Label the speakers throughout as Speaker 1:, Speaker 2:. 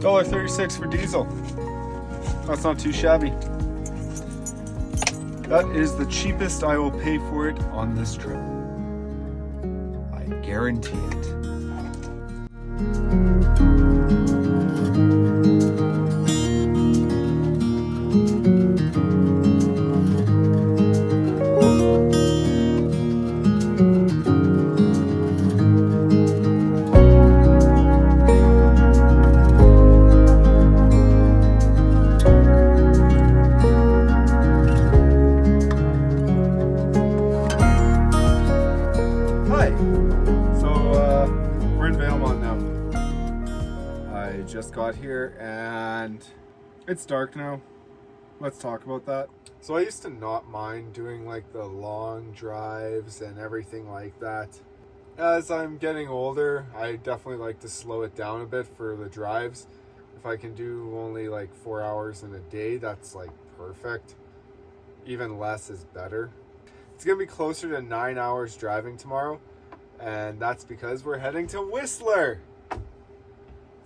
Speaker 1: $1.36 for diesel. That's not too shabby. That is the cheapest I will pay for it on this trip. I guarantee it. Just got here and it's dark now. Let's talk about that. So I used to not mind doing like the long drives and everything like that. As I'm getting older, I definitely like to slow it down a bit for the drives. If I can do only like 4 hours in a day, that's like perfect. Even less is better. It's gonna be closer to 9 hours driving tomorrow, and that's because we're heading to Whistler.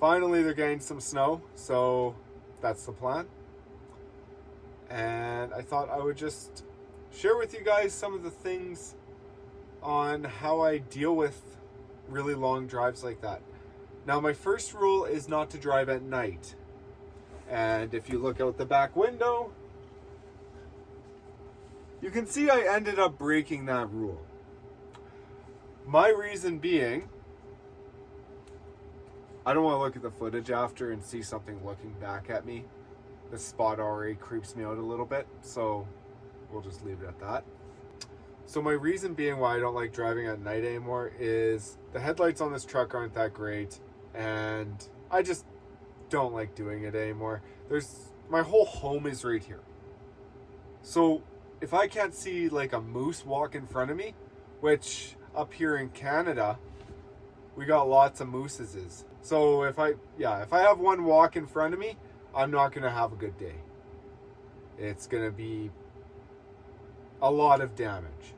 Speaker 1: Finally, they're getting some snow, so that's the plan. And I thought I would just share with you guys some of the things on how I deal with really long drives like that. Now, my first rule is not to drive at night. And if you look out the back window, you can see I ended up breaking that rule. My reason being, I don't want to look at the footage after and see something looking back at me. This spot already creeps me out a little bit, so we'll just leave it at that. So my reason being why I don't like driving at night anymore is the headlights on this truck aren't that great, and I just don't like doing it anymore. My whole home is right here. So if I can't see like a moose walk in front of me, which up here in Canada, we got lots of mooses. So if I have one walk in front of me, I'm not going to have a good day. It's going to be a lot of damage.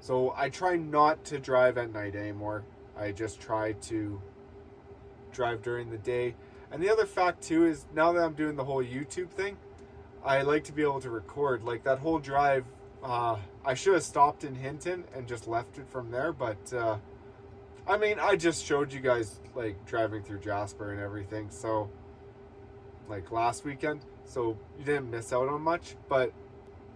Speaker 1: So I try not to drive at night anymore. I just try to drive during the day. And the other fact too is now that I'm doing the whole YouTube thing, I like to be able to record. Like that whole drive, I should have stopped in Hinton and just left it from there, but I mean, I just showed you guys like driving through Jasper and everything, so like last weekend, so you didn't miss out on much. But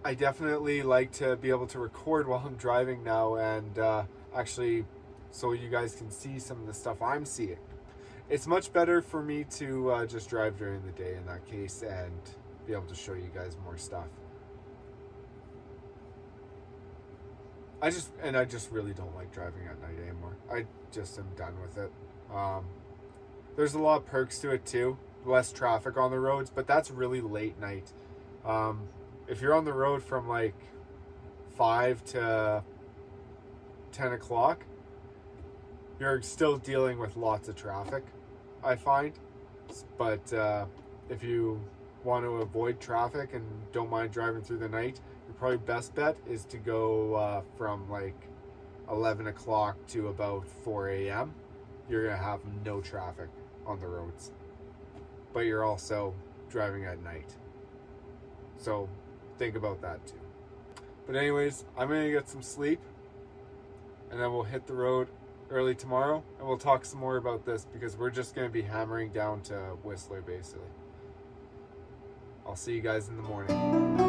Speaker 1: I definitely like to be able to record while I'm driving now, and actually so you guys can see some of the stuff I'm seeing. It's much better for me to just drive during the day in that case and be able to show you guys more stuff. I just really don't like driving at night anymore. I just am done with it. There's a lot of perks to it too. Less traffic on the roads, but that's really late night. If you're on the road from like 5 to 10 o'clock, you're still dealing with lots of traffic, I find. But if you want to avoid traffic and don't mind driving through the night, your probably best bet is to go from like 11 o'clock to about 4 a.m. You're going to have no traffic on the roads. But you're also driving at night. So think about that too. But anyways, I'm going to get some sleep. And then we'll hit the road early tomorrow. And we'll talk some more about this because we're just going to be hammering down to Whistler basically. I'll see you guys in the morning.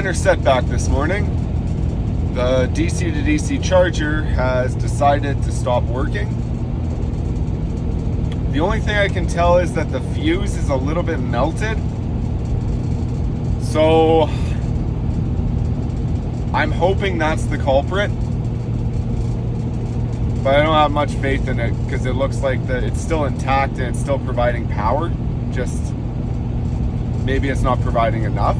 Speaker 1: minor setback this morning. The DC to DC charger has decided to stop working. The only thing I can tell is that the fuse is a little bit melted. So I'm hoping that's the culprit. But I don't have much faith in it because it looks like that it's still intact and it's still providing power. Just maybe it's not providing enough.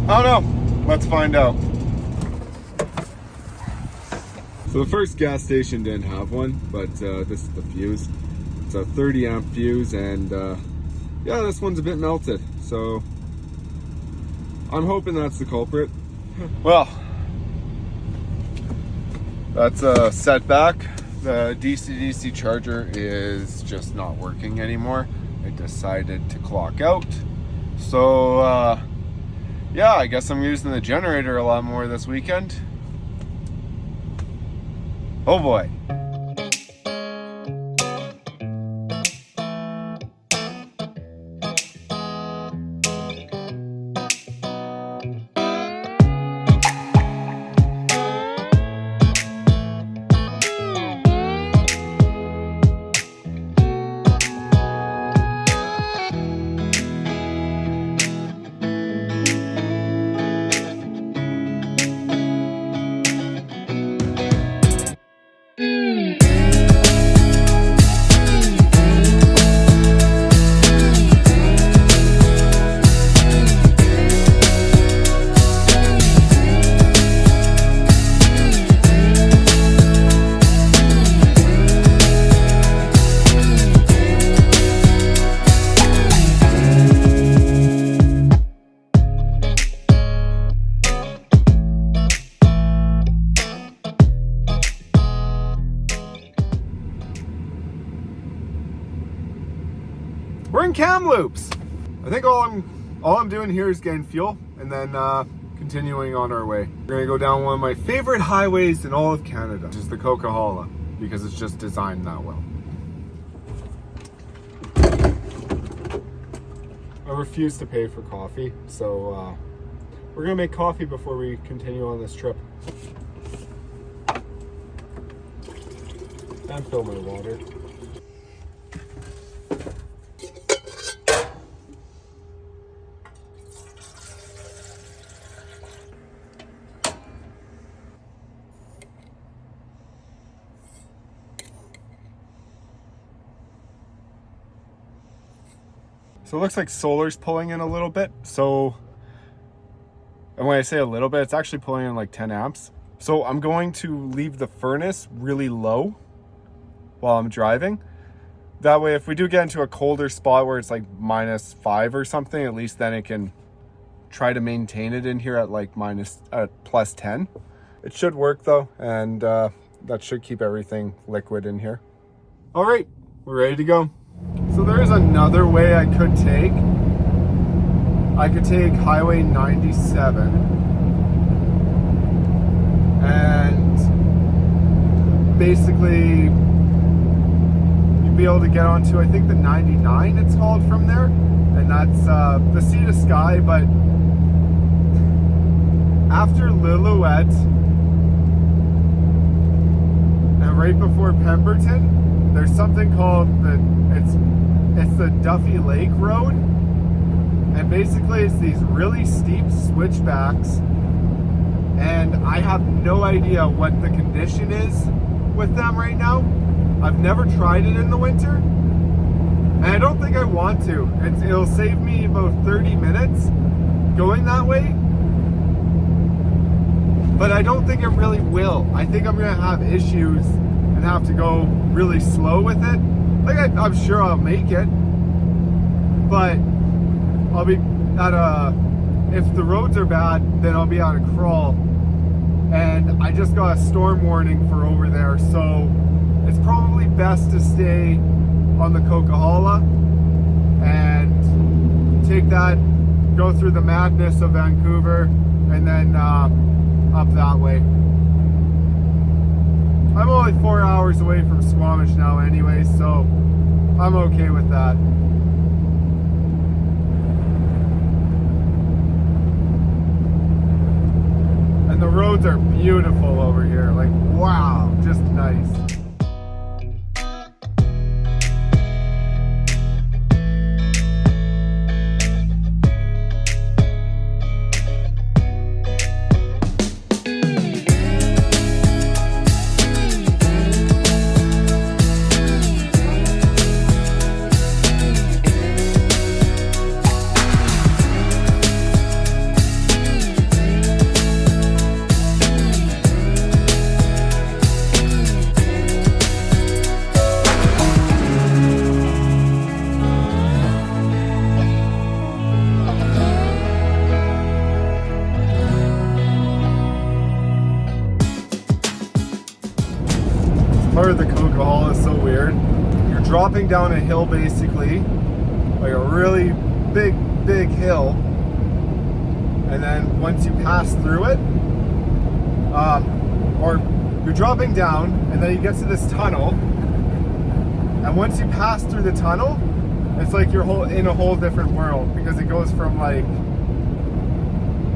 Speaker 1: I don't know. Let's find out. So the first gas station didn't have one, but this is the fuse. It's a 30 amp fuse, and yeah, this one's a bit melted. So I'm hoping that's the culprit. Well, that's a setback. The DC-DC charger is just not working anymore. It decided to clock out. So yeah, I guess I'm using the generator a lot more this weekend. Oh boy. We're in Kamloops. I think all I'm doing here is getting fuel and then continuing on our way. We're gonna go down one of my favorite highways in all of Canada, which is the Coquihalla, because it's just designed that well. I refuse to pay for coffee, so we're gonna make coffee before we continue on this trip. And fill my water. So it looks like solar's pulling in a little bit. So, and when I say a little bit, it's actually pulling in like 10 amps. So I'm going to leave the furnace really low while I'm driving. That way, if we do get into a colder spot where it's like -5 or something, at least then it can try to maintain it in here at like plus 10. It should work though, and that should keep everything liquid in here. All right, we're ready to go. So there is another way I could take. I could take Highway 97 and basically you'd be able to get onto, I think, the 99 it's called from there, and that's the sea to sky. But after Lillooet and right before Pemberton, there's something called it's the Duffy Lake Road, and basically it's these really steep switchbacks, and I have no idea what the condition is with them right now. I've never tried it in the winter, and I don't think I want to. It'll save me about 30 minutes going that way, but I don't think it really will. I think I'm gonna have issues and have to go really slow with it. Like I'm sure I'll make it, but I'll be at if the roads are bad, then I'll be at a crawl. And I just got a storm warning for over there, so it's probably best to stay on the Coquihalla and take that, go through the madness of Vancouver, and then up that way. I'm only 4 hours away from Squamish now anyway, so I'm okay with that. roads are beautiful over here. Like, wow, just nice. Part of the Coca Hall is so weird. You're dropping down a hill basically, like a really big hill, and then once you pass through it, or you're dropping down and then you get to this tunnel, and once you pass through the tunnel, it's like you're in a whole different world, because it goes from like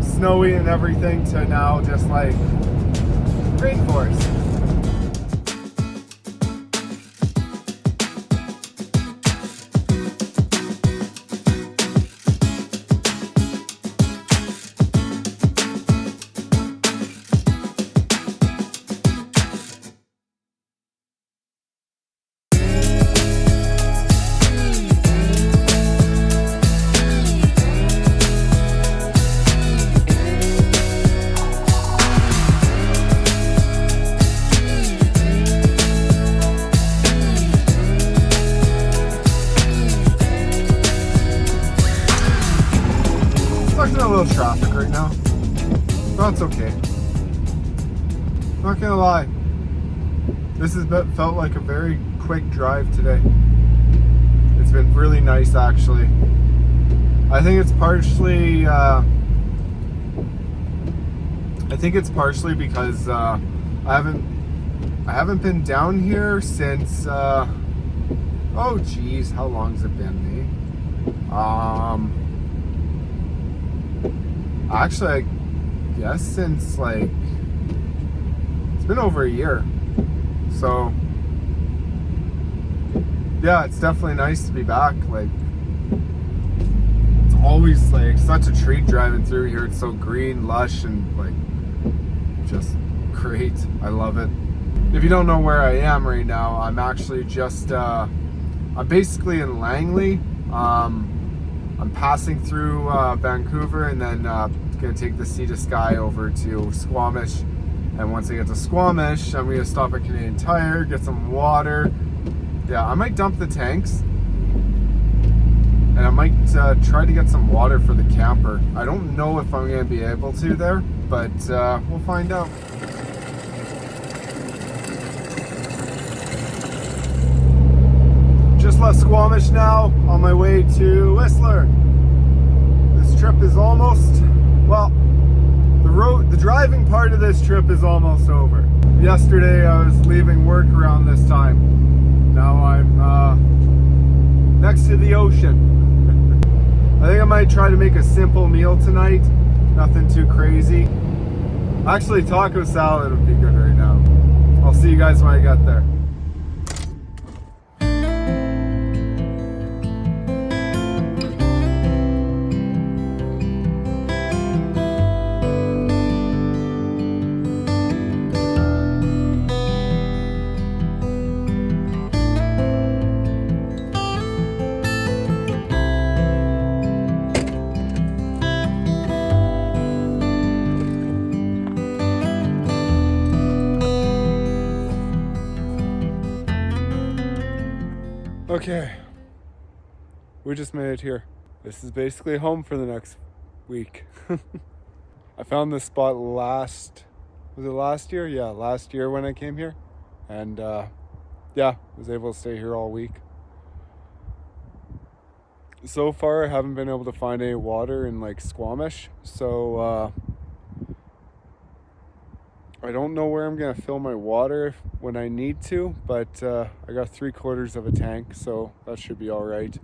Speaker 1: snowy and everything to now just like rainforest. A little traffic right now, but it's okay. Not gonna lie, this has felt like a very quick drive today. It's been really nice, actually. I think it's partially because I haven't been down here since oh geez, how long's it been, actually, I guess since like, it's been over a year. So yeah, it's definitely nice to be back. Like, it's always like such a treat driving through here. It's so green, lush, and like just great. I love it. If you don't know where I am right now, I'm actually just I'm basically in Langley. I'm passing through Vancouver, and then gonna take the Sea to Sky over to Squamish. And once I get to Squamish, I'm gonna stop at Canadian Tire, get some water. Yeah, I might dump the tanks, and I might try to get some water for the camper. I don't know if I'm gonna be able to there, but we'll find out. Just left Squamish now, on my way to Whistler. This trip is almost, well, the driving part of this trip is almost over. Yesterday I was leaving work around this time. Now I'm next to the ocean. I think I might try to make a simple meal tonight. Nothing too crazy. Actually, taco salad would be good right now. I'll see you guys when I get there. Okay, we just made it here. This is basically home for the next week. I found this spot was it last year? Yeah, last year when I came here. And yeah, was able to stay here all week. So far I haven't been able to find any water in like Squamish, so I don't know where I'm gonna fill my water when I need to, but I got 3/4 of a tank, so that should be all right.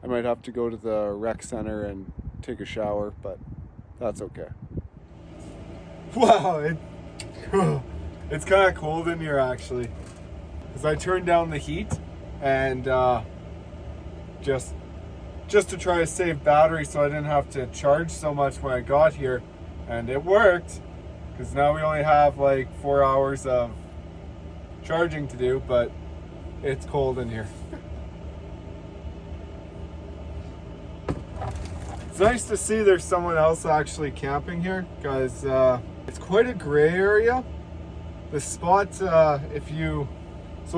Speaker 1: I might have to go to the rec center and take a shower, but that's okay. Wow, It's kind of cold in here actually, because I turned down the heat and just to try to save battery so I didn't have to charge so much when I got here, and it worked, because now we only have like 4 hours of charging to do, but it's cold in here. It's nice to see there's someone else actually camping here, because it's quite a gray area. The spot, so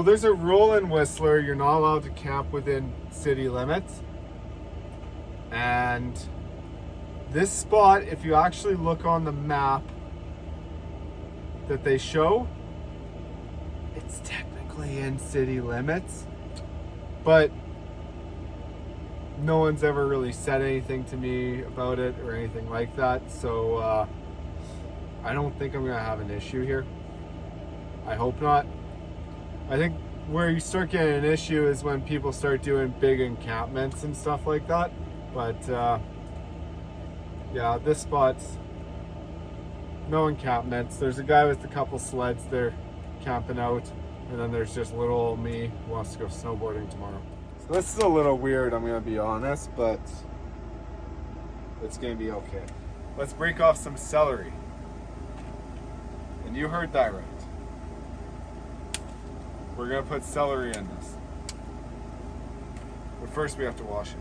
Speaker 1: there's a rule in Whistler, you're not allowed to camp within city limits. And this spot, if you actually look on the map that they show, it's technically in city limits, but no one's ever really said anything to me about it or anything like that. So I don't think I'm gonna have an issue here. I hope not. I think where you start getting an issue is when people start doing big encampments and stuff like that. But yeah, this spot's no encampments. There's a guy with a couple sleds there camping out, and then there's just little old me who wants to go snowboarding tomorrow. So this is a little weird, I'm gonna be honest, but it's gonna be okay. Let's break off some celery. And you heard that right. We're gonna put celery in this. But first we have to wash it.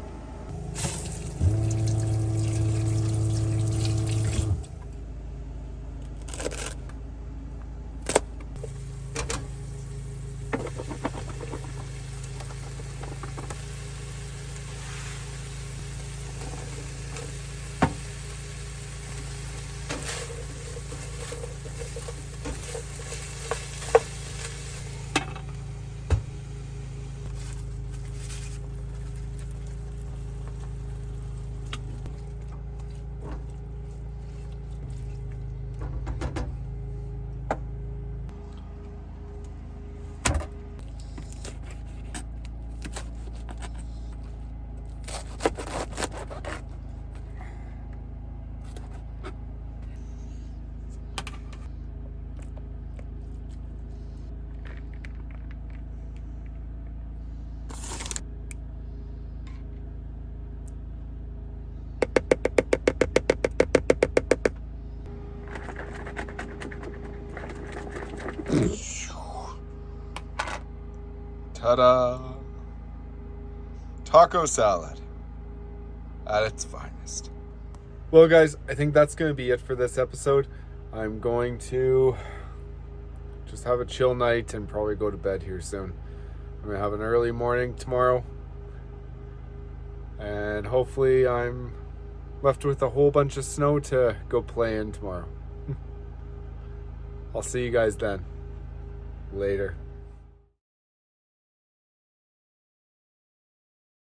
Speaker 1: Ta-da! Taco salad at its finest. Well guys, I think that's going to be it for this episode. I'm going to just have a chill night and probably go to bed here soon. I'm going to have an early morning tomorrow, and hopefully I'm left with a whole bunch of snow to go play in tomorrow. I'll see you guys then. Later.